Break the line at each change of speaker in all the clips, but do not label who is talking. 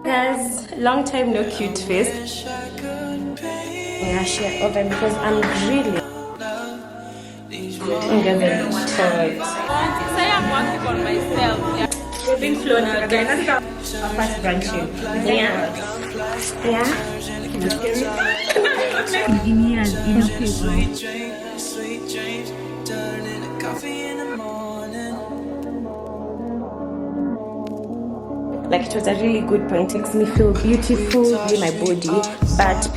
Guys, long time no cute face. Yeah, share oven because I'm grilling. I'm getting tired.
Say I'm working on myself. Yeah.
We've been flown out, guys. That's our first branching. Yeah. Yeah. Like it was a really good point. It makes me feel beautiful in my body, but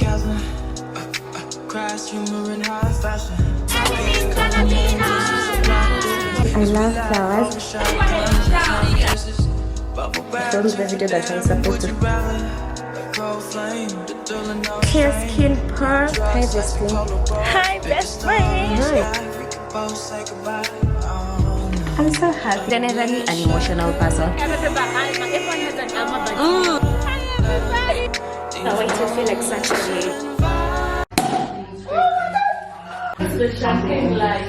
I love flowers. I filmed the video that I was supposed to. Care Skin Pearl. Hi, best friend. Hi, best friend. Hi. I'm so happy. Generally an emotional person. I want to feel like such a lady. The champagne light.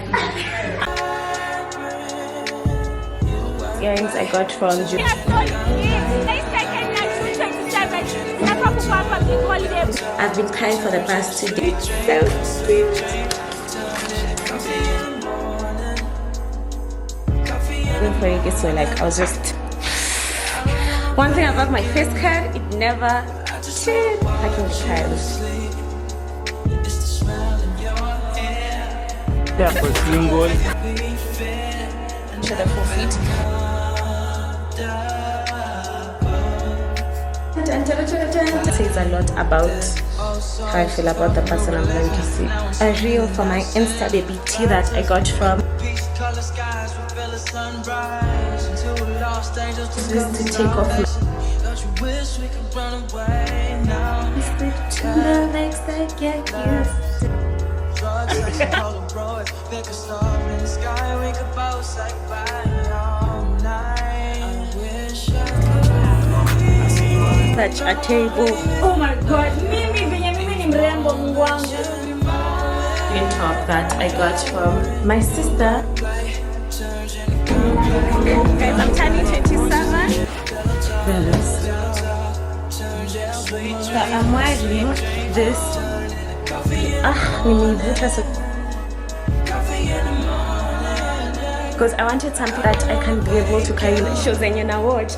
Earrings I got from June. I've been crying for the past 2 days. So sweet. For you guys, so like I was just one thing about my face card, it never changed. Fucking child.
Yeah, for single.
To the 4 feet. Says a lot about how I feel about the person I'm going to see. A reel for my Insta baby tea that I got from. Just to take off my to the legs that get used. Such a terrible.
Oh my god, mimi ni mrembo Mungu wangu.
Green top that I got from my sister. Guys, I'm turning 27. So I'm wearing this. Because I wanted something that I can be able to carry the shows and you know watch.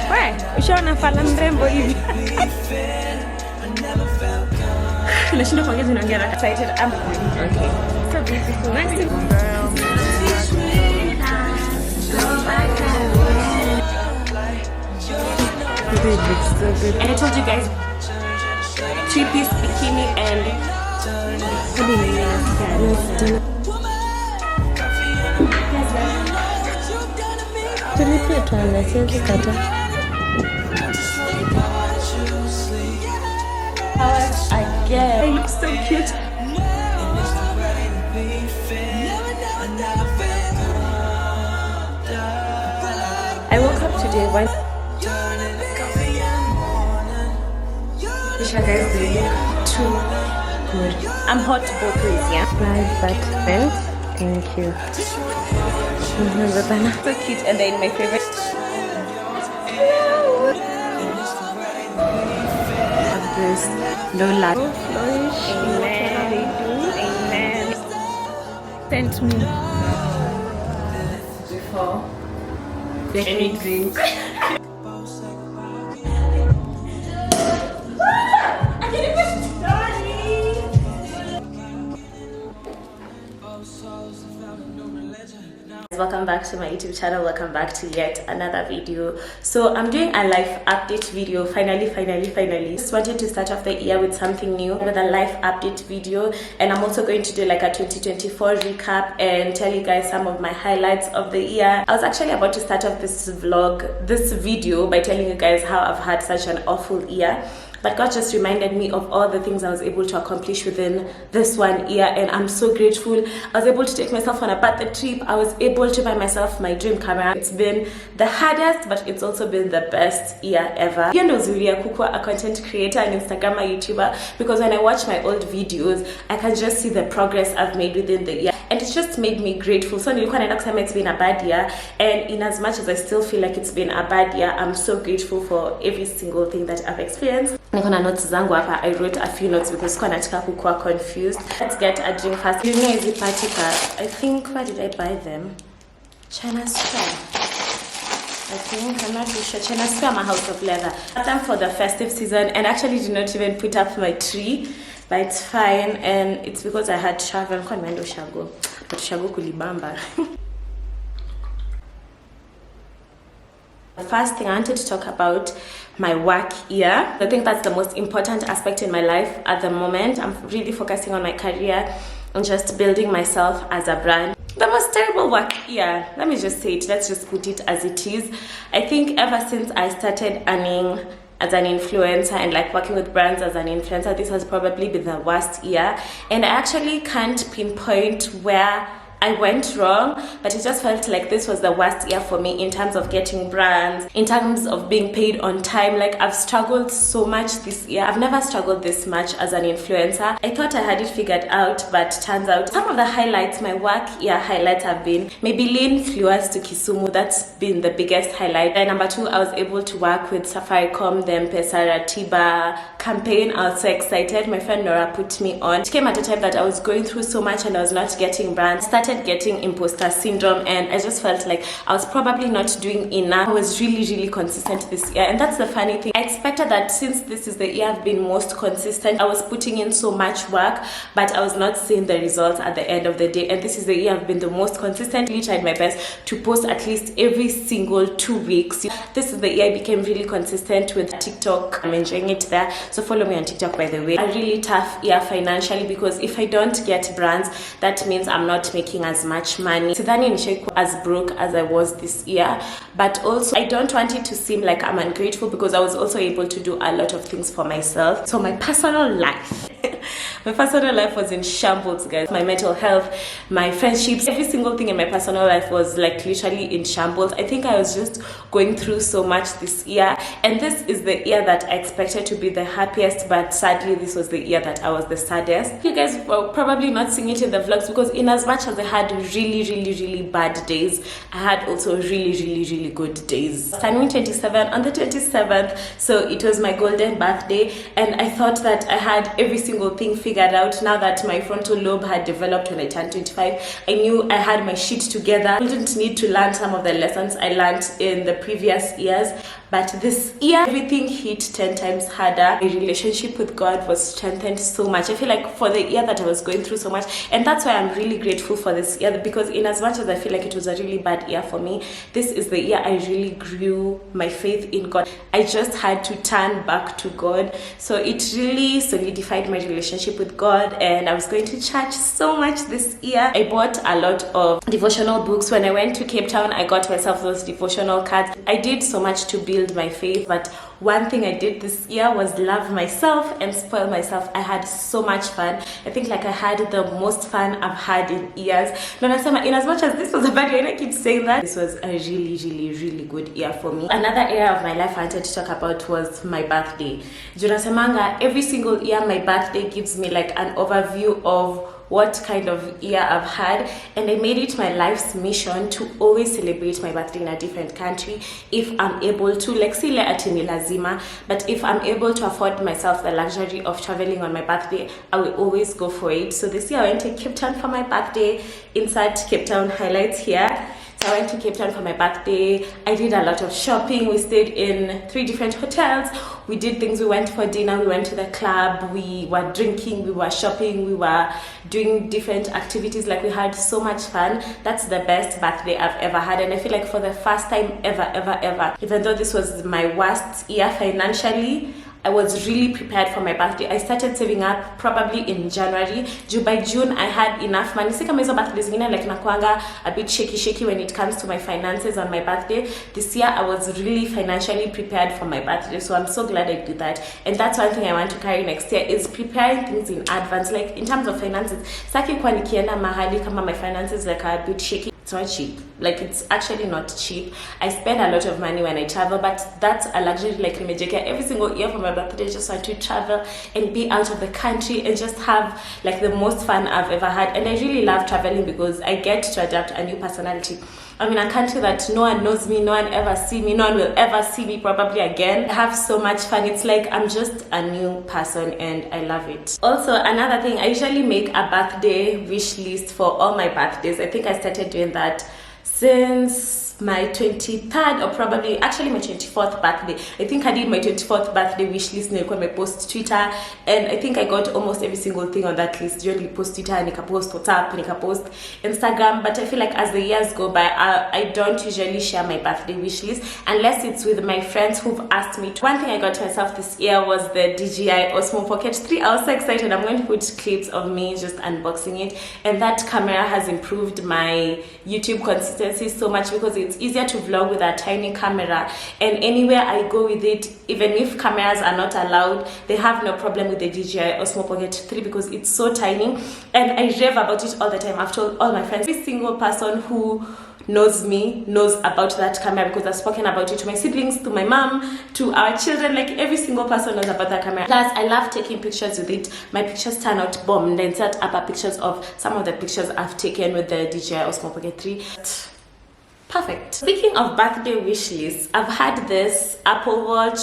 Why? Ushaona fala mrembo hivi. Nashinda kuongea zinaongea excited. I'm okay. So beautiful. Nice. It looks so good. And I told you guys 3-piece bikini and again. They look so cute. I woke up today when Isha guys, they look too good. I'm hot both ways, yeah? Like that belt. Thank you. So cute, and then my favorite. This Lola. Amen. Amen. Sent me before any drink. Welcome back to my YouTube channel. Welcome back to yet another video. So I'm doing a life update video. Finally just wanted to start off the year with something new, with a life update video, and I'm also going to do like a 2024 recap and tell you guys some of my highlights of the year. I was actually about to start off this video by telling you guys how I've had such an awful year, but God just reminded me of all the things I was able to accomplish within this 1 year, and I'm so grateful. I was able to take myself on a birthday trip. I was able to buy myself my dream camera. It's been the hardest, but it's also been the best year ever. You know, Zuria Kukwa, a content creator and Instagrammer YouTuber, because when I watch my old videos, I can just see the progress I've made within the year. and it just made me grateful. So nilikuwa naenda kusema it's been a bad year, and in as much as I still feel like it's been a bad year, I'm so grateful for every single thing that I've experienced. Niko na notes zangu hapa. I wrote a few notes because sikuwa nataka kukuwa confused. Let's get a drink first. You know hizi patika, I think, where did I buy them? China Square, I think. I'm not too sure. China Square, my House of Leather. I got them for the festive season and actually did not even put up my tree, but it's fine, and it's because I had travel. Kwa nimeenda Ushago, but Ushago kulibamba. The first thing I wanted to talk about my work year. I think that's the most important aspect in my life at the moment. I'm really focusing on my career and just building myself as a brand. The most terrible work year, let me just say it, let's just put it as it is. I think ever since I started earning as an influencer and like working with brands as an influencer, this has probably been the worst year, and I actually can't pinpoint where I went wrong, but it just felt like this was the worst year for me in terms of getting brands, in terms of being paid on time. Like, I've struggled so much this year. I've never struggled this much as an influencer. I thought I had it figured out, but turns out some of the highlights, my work year highlights, have been maybe Lynn flew us to Kisumu. That's been the biggest highlight. And number two, I was able to work with Safaricom, the M-Pesa Ratiba campaign. I was so excited. My friend Nora put me on. It came at a time that I was going through so much and I was not getting brands. Started getting imposter syndrome, and I just felt like I was probably not doing enough. I was really consistent this year, and that's the funny thing. I expected that since this is the year I've been most consistent, I was putting in so much work, but I was not seeing the results at the end of the day. And this is the year I've been the most consistent. I tried my best to post at least every single 2 weeks. This is the year I became really consistent with TikTok. I'm enjoying it there, so follow me on TikTok, by the way. A really tough year financially, because if I don't get brands, that means I'm not making as much money. Sidhani nishaikuwa as broke as I was this year, but also I don't want it to seem like I'm ungrateful, because I was also able to do a lot of things for myself. So my personal life my personal life was in shambles, guys. My mental health, my friendships, every single thing in my personal life was like literally in shambles. I think I was just going through so much this year, and this is the year that I expected to be the happiest, but sadly this was the year that I was the saddest. You guys were probably not seeing it in the vlogs, because in as much as I had really bad days, I had also really good days. Turning 27 on the 27th, so it was my golden birthday, and I thought that I had every single thing figured out. Now that my frontal lobe had developed when I turned 25, I knew I had my shit together. I didn't need to learn some of the lessons I learned in the previous years, but this year everything hit 10 times harder. My relationship with God was strengthened so much. I feel like for the year that I was going through so much, and that's why I'm really grateful for this year, because in as much as I feel like it was a really bad year for me, this is the year I really grew my faith in God. I just had to turn back to God, so it really solidified my relationship with God, and I was going to church so much this year. I bought a lot of devotional books. When I went to Cape Town, I got myself those devotional cards. I did so much to build my faith, but one thing I did this year was love myself and spoil myself. I had so much fun. I think like I had the most fun I've had in years. No, in as much as this was a bad year, and I keep saying that, this was a really good year for me. Another area of my life I wanted to talk about was my birthday. Junasemanga, every single year my birthday gives me like an overview of what kind of year I've had, and I made it my life's mission to always celebrate my birthday in a different country if I'm able to. Like, si le ati ni lazima, but if I'm able to afford myself the luxury of traveling on my birthday, I will always go for it. So this year I went to Cape Town for my birthday. Insert Cape Town highlights here. So I went to Cape Town for my birthday. I did a lot of shopping. We stayed in 3 different hotels. We did things. We went for dinner. We went to the club. We were drinking. We were shopping. We were doing different activities. Like, we had so much fun. That's the best birthday I've ever had. And I feel like for the first time ever, even though this was my worst year financially, I was really prepared for my birthday. I started saving up probably in January. By June, I had enough money. Si kama hizo birthdays zingine like nakuanga a bit shaky when it comes to my finances on my birthday. This year, I was really financially prepared for my birthday. So I'm so glad I did that. And that's one thing I want to carry next year, is preparing things in advance. Like, in terms of finances, saki kwa nikienda mahali kama my finances like are a bit shaky. It's not cheap. like it's actually not cheap. I spend a lot of money when I travel, but that's a luxury. Like nimejekea every single year for my birthday, I just want to travel and be out of the country and just have like the most fun I've ever had. And I really love traveling because I get to adapt a new personality. I'm in a country that no one knows me, no one ever see me, no one will ever see me probably again. I have so much fun. It's like I'm just a new person and I love it. Also, another thing, I usually make a birthday wish list for all my birthdays. I think I started doing that since my 23rd or probably actually my 24th birthday. I think I did my 24th birthday wish list nilikuwa post Twitter, and I think I got almost every single thing on that list. Usually post Twitter, nika post WhatsApp, nika post Instagram, but I feel like as the years go by, I don't usually share my birthday wish list unless it's with my friends who've asked me to. One thing I got myself this year was the DJI Osmo Pocket 3. I was so excited. I'm going to put clips of me just unboxing it, and that camera has improved my YouTube consistency so much because it's easier to vlog with a tiny camera, and anywhere I go with it, even if cameras are not allowed, they have no problem with the DJI Osmo Pocket 3 because it's so tiny, and I rave about it all the time. I've told all my friends, every single person who knows me knows about that camera because I've spoken about it to my siblings, to my mom, to our children. Like every single person knows about that camera. Plus, I love taking pictures with it. My pictures turn out bomb. Then set up pictures of some of the pictures I've taken with the DJI Osmo Pocket 3. Perfect. Speaking of birthday wish lists, I've had this Apple Watch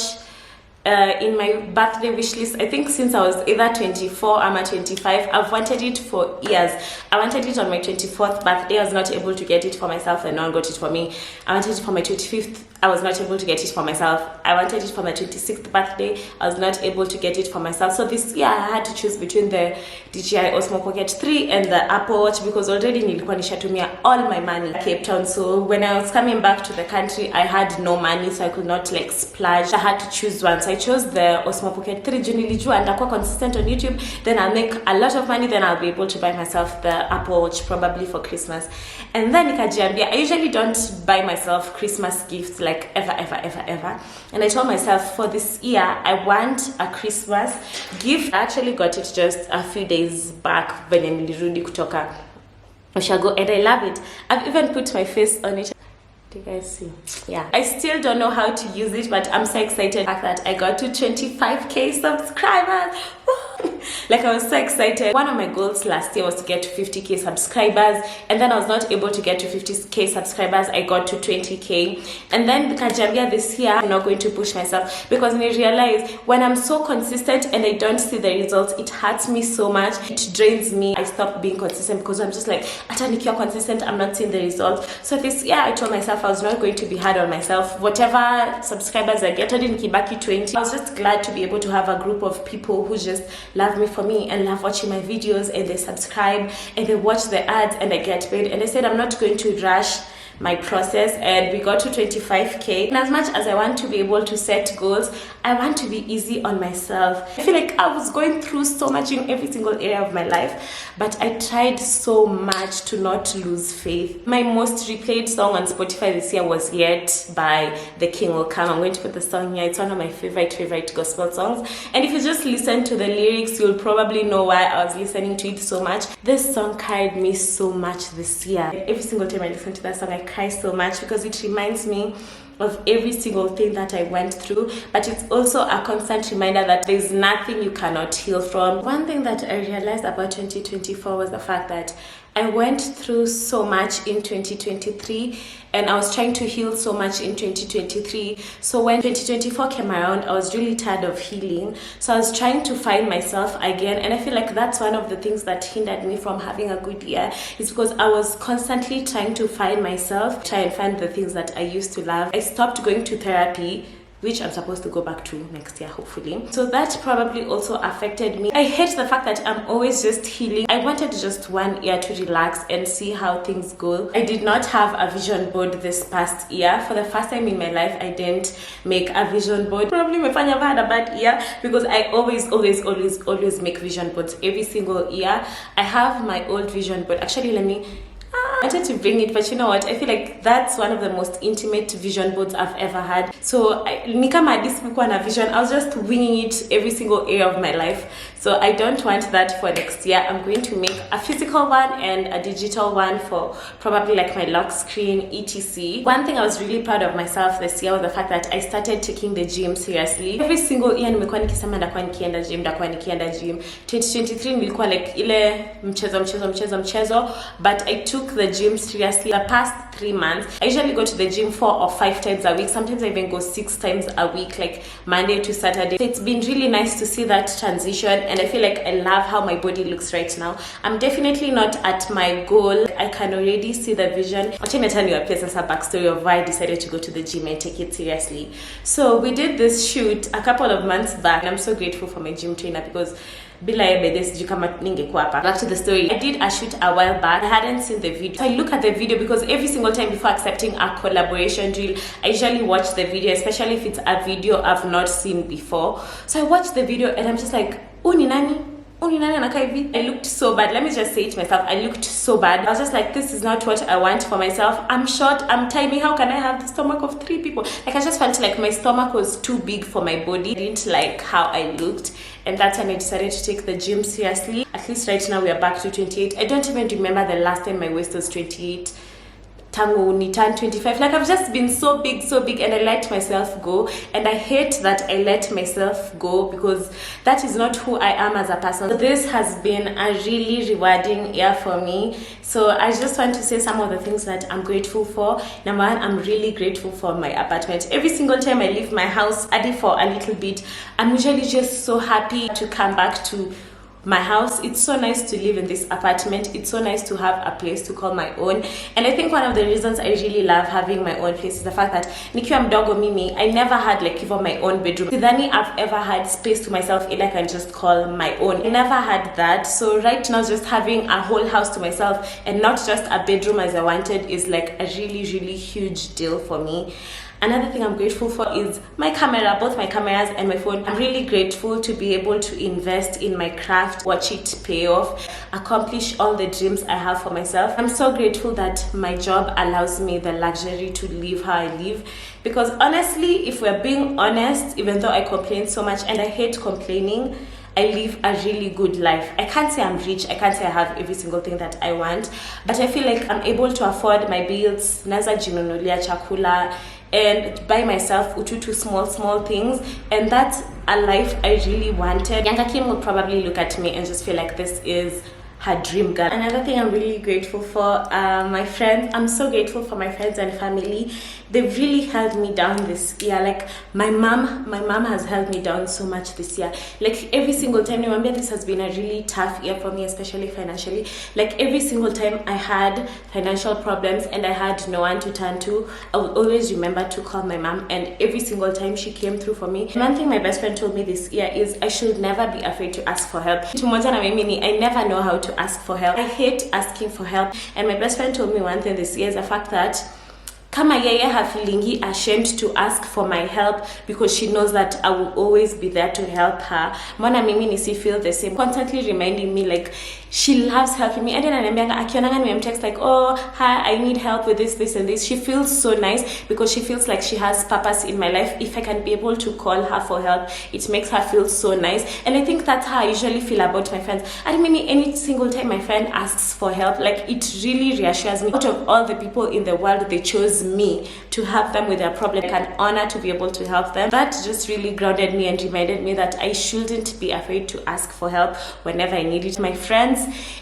in my birthday wish list, I think since I was either 24 or 25. I've wanted it for years. I wanted it on my 24th birthday. I was not able to get it for myself and no one got it for me. I wanted it for my 25th. I was not able to get it for myself. I wanted it for my 26th birthday. I was not able to get it for myself. So this year I had to choose between the DJI Osmo Pocket 3 and the Apple Watch because already nilikuwa nishatumia all my money in Cape Town. So when I was coming back to the country, I had no money, so I could not like splurge. I had to choose one. So I chose the Osmo Pocket 3. Nilijua ndakuwa consistent on YouTube, then I'll make a lot of money, then I'll be able to buy myself the Apple Watch probably for Christmas. And then nikajiambia, I usually don't buy myself Christmas gifts like ever. And I told myself for this year, I want a Christmas gift. I actually got it just a few days back when nilirudi kutoka Oshago, and I love it. I've even put my face on it. Do you guys see? Yeah, I still don't know how to use it, but I'm so excited that I got to 25k subscribers. Like I was so excited. One of my goals last year was to get to 50k subscribers, and then I was not able to get to 50k subscribers. I got to 20k, and then Kajambia this year I'm not going to push myself because I realize when I'm so consistent and I don't see the results, it hurts me so much. It drains me. I stop being consistent because I'm just like, ata nikiwa consistent, I'm not seeing the results. So this year I told myself I was not going to be hard on myself. Whatever subscribers I get, I didn't keep back 20. I was just glad to be able to have a group of people who just love me for me and love watching my videos, and they subscribe and they watch the ads and I get paid. And I said I'm not going to rush my process, and we got to 25k. And as much as I want to be able to set goals, I want to be easy on myself. I feel like I was going through so much in every single area of my life, but I tried so much to not lose faith. My most replayed song on Spotify this year was Yet by The King Will Come. I'm going to put the song here. It's one of my favorite gospel songs, and if you just listen to the lyrics, you'll probably know why I was listening to it so much. This song carried me so much this year. Every single time I listen to that song, I cry so much because it reminds me of every single thing that I went through, but it's also a constant reminder that there's nothing you cannot heal from. One thing that I realized about 2024 was the fact that I went through so much in 2023 and I was trying to heal so much in 2023. So when 2024 came around, I was really tired of healing. So I was trying to find myself again, and I feel like that's one of the things that hindered me from having a good year, is because I was constantly trying to find myself, try and find the things that I used to love. I stopped going to therapy, which I'm supposed to go back to next year, hopefully. So that probably also affected me. I hate the fact that I'm always just healing. I wanted just 1 year to relax and see how things go. I did not have a vision board this past year. For the first time in my life, I didn't make a vision board. Probably my family had a bad year because I always make vision boards every single year. I have my old vision board. Actually, let me I wanted to bring it, but you know what, I feel like that's one of the most intimate vision boards I've ever had. So nikama this vision, I was just winging it every single area of my life. So I don't want that for next year. I'm going to make a physical one and a digital one for probably like my lock screen, etc. One thing I was really proud of myself this year was the fact that I started taking the gym seriously. Every single year nimekuwa nikisema ndakuwa nikienda gym. 2023 nilikuwa like ile mchezo, but I took the gym seriously. The past 3 months I usually go to the gym 4 or 5 times a week. Sometimes I even go 6 times a week, like Monday to Saturday. So it's been really nice to see that transition, and I feel like I love how my body looks right now. I'm definitely not at my goal. I can already see the vision. Let me tell you a backstory of why I decided to go to the gym and take it seriously. So we did this shoot a couple of months back, and I'm so grateful for my gym trainer because back to the story. I did a shoot a while back. I hadn't seen the video. So I look at the video because every single time before accepting a collaboration deal, I usually watch the video, especially if it's a video I've not seen before. So I watched the video and I'm just like, oh, ni nani? I looked so bad. Let me just say it myself. I looked so bad. I was just like, this is not what I want for myself. I'm short, I'm tiny. How can I have the stomach of 3 people? Like, I just felt like my stomach was too big for my body. I didn't like how I looked. And that's when I decided to take the gym seriously. At least right now we are back to 28. I don't even remember the last time my waist was 28. Tangu ni turn 25. Like, I've just been so big, and I let myself go, and I hate that I let myself go because that is not who I am as a person. So this has been a really rewarding year for me. So I just want to say some of the things that I'm grateful for. Number one, I'm really grateful for my apartment. Every single time I leave my house, I did for a little bit, I'm usually just so happy to come back to my house. It's so nice to live in this apartment. It's so nice to have a place to call my own. And I think one of the reasons I really love having my own place is the fact that nikiwa mdogo mimi, I never had like even my own bedroom. Sidhani I've ever had space to myself I can just call my own. I never had that. So right now just having a whole house to myself and not just a bedroom as I wanted is like a really huge deal for me. Another thing I'm grateful for is my camera, both my cameras and my phone. I'm really grateful to be able to invest in my craft, watch it pay off, accomplish all the dreams I have for myself. I'm so grateful that my job allows me the luxury to live how I live. Because honestly, if we're being honest, even though I complain so much and I hate complaining, I live a really good life. I can't say I'm rich, I can't say I have every single thing that I want, but I feel like I'm able to afford my bills, naza jinunulia chakula, and buy myself ututu small things, and that's a life I really wanted. Yanga Kim would probably look at me and just feel like this is her dream girl. Another thing I'm really grateful for, my friends. I'm so grateful for my friends and family. They've really held me down this year. Like my mom has held me down so much this year. Like every single time, remember, this has been a really tough year for me, especially financially. Like every single time I had financial problems and I had no one to turn to, I would always remember to call my mom, and every single time she came through for me. One thing my best friend told me this year is I should never be afraid to ask for help. I never know how to ask for help. I hate asking for help, and my best friend told me one thing this year is the fact that kama yeye hafilingi ashamed to ask for my help because she knows that I will always be there to help her. Mbona mimi nisi feel the same, constantly reminding me like she loves helping me. And then ananiambianga akionanga nimemtext like, oh hi, I need help with this and this. She feels so nice because she feels like she has purpose in my life. If I can be able to call her for help, it makes her feel so nice. And I think that's how I usually feel about my friends. And maybe any single time my friend asks for help, like it really reassures me. Out of all the people in the world, they chose me to help them with their problem. Like an honor to be able to help them. That just really grounded me and reminded me that I shouldn't be afraid to ask for help whenever I need it. My friends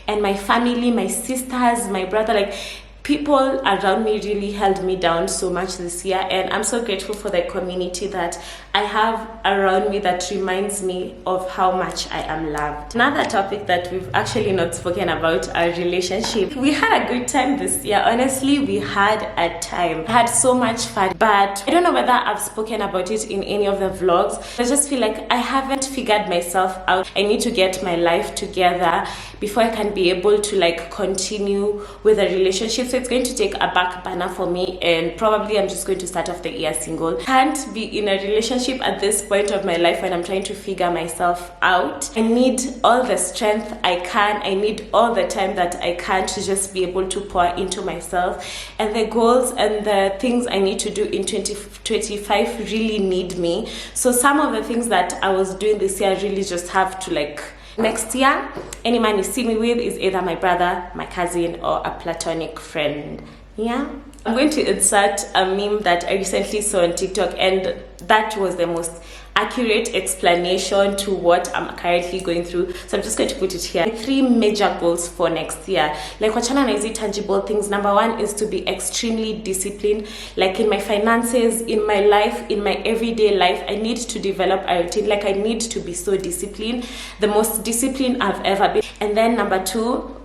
and my family, my sisters, my brother, like people around me really held me down so much this year, and I'm so grateful for the community that I have around me that reminds me of how much I am loved. Another topic that we've actually not spoken about, our relationship. We had a good time this year. Honestly, we had a time. I had so much fun, but I don't know whether I've spoken about it in any of the vlogs. I just feel like I haven't figured myself out. I need to get my life together before I can be able to like continue with a relationship. So So it's going to take a back burner for me, and probably I'm just going to start off the year single. Can't be in a relationship at this point of my life when I'm trying to figure myself out. I need all the strength I can. I need all the time that I can to just be able to pour into myself. And the goals and the things I need to do in 2025 really need me. So some of the things that I was doing this year really just have to like, next year, any man you see me with is either my brother, my cousin, or a platonic friend. Yeah. I'm going to insert a meme that I recently saw on TikTok, and that was the most accurate explanation to what I'm currently going through. So I'm just going to put it here. 3 major goals for next year. Like, wachana na hizi tangible things. Number 1 is to be extremely disciplined. Like in my finances, in my life, in my everyday life, I need to develop a routine. Like, I need to be so disciplined. The most disciplined I've ever been. And then number 2,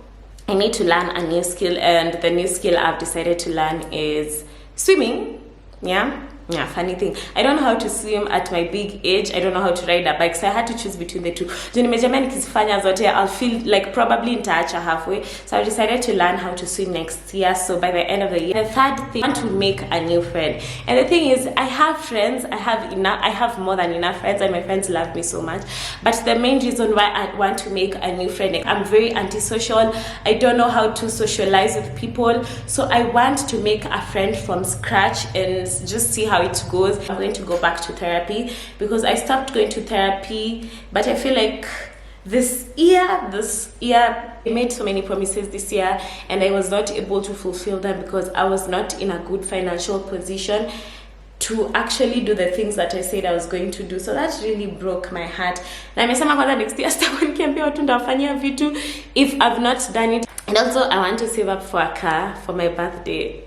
I need to learn a new skill, and the new skill I've decided to learn is swimming. Yeah, funny thing, I don't know how to swim at my big age. I don't know how to ride a bike, so I had to choose between the two. I'll feel like probably nitaacha halfway, so I decided to learn how to swim next year. So by the end of the year, the third thing, I want to make a new friend. And the thing is, I have friends. I have more than enough friends, and my friends love me so much. But the main reason why I want to make a new friend, I'm very antisocial. I don't know how to socialize with people, so I want to make a friend from scratch and just see how it goes. I'm going to go back to therapy because I stopped going to therapy, but I feel like this year I made so many promises this year, and I was not able to fulfill them because I was not in a good financial position to actually do the things that I said I was going to do. So that really broke my heart. Na nimesema kwanza next year sitakuwa nikiambia watu ndafanyia vitu if I've not done it. And also I want to save up for a car for my birthday.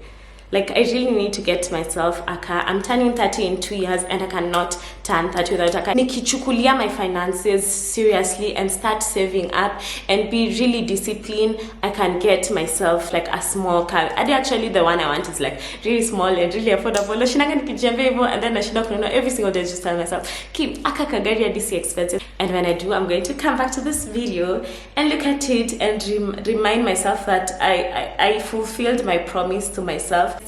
Like, I really need to get myself a car. I'm turning 30 in 2 years, and I cannot turn 30 without a car. Nikichukulia my finances seriously and start saving up and be really disciplined, I can get myself like a small car. And actually the one I want is like really small and really affordable. And then I should not know every single day, just tell myself, keep aka kagari DC expensive. And when I do, I'm going to come back to this video and look at it and remind myself that I fulfilled my promise to myself.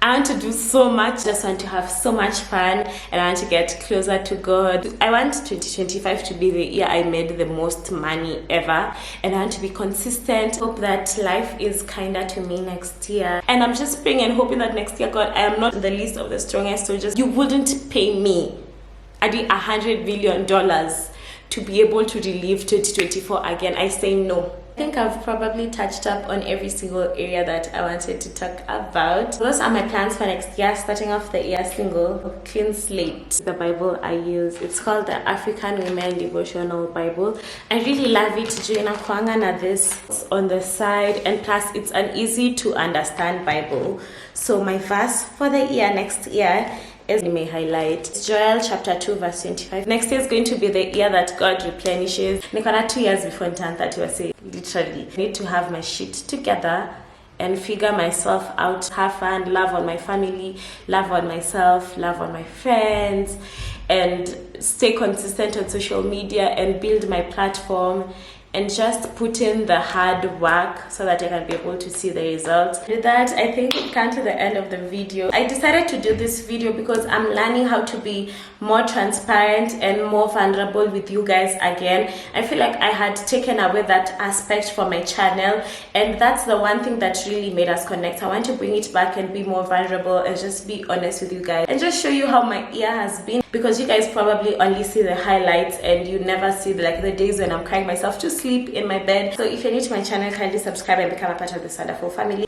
I want to do so much, just want to have so much fun, and I want to get closer to God. I want 2025 to be the year I made the most money ever, and I want to be consistent. Hope that life is kinder to me next year, and I'm just praying and hoping that next year, God, I am not the least of the strongest soldiers. You wouldn't pay me $100 billion to be able to relive 2024 again. I say no. I think I've probably touched up on every single area that I wanted to talk about. Those are my plans for next year, starting off the year single, clean slate. The Bible I use, it's called the African Women Devotional Bible. I really love it. Joina kwanga na this on the side, and plus it's an easy to understand Bible. So my verse for the year next year is, you may highlight, Joel chapter 2 verse 25. Next year is going to be the year that God replenishes. Nikona 2 years before turn 30, was say literally. I need to have my shit together and figure myself out, have fun, love on my family, love on myself, love on my friends, and stay consistent on social media and build my platform, and just put in the hard work so that I can be able to see the results. With that, I think we've come to the end of the video. I decided to do this video because I'm learning how to be more transparent and more vulnerable with you guys again. I feel like I had taken away that aspect from my channel, and that's the one thing that really made us connect. I want to bring it back and be more vulnerable and just be honest with you guys and just show you how my year has been, because you guys probably only see the highlights and you never see the days when I'm crying myself to sleep in my bed. So if you're new to my channel, kindly subscribe and become a part of this wonderful family.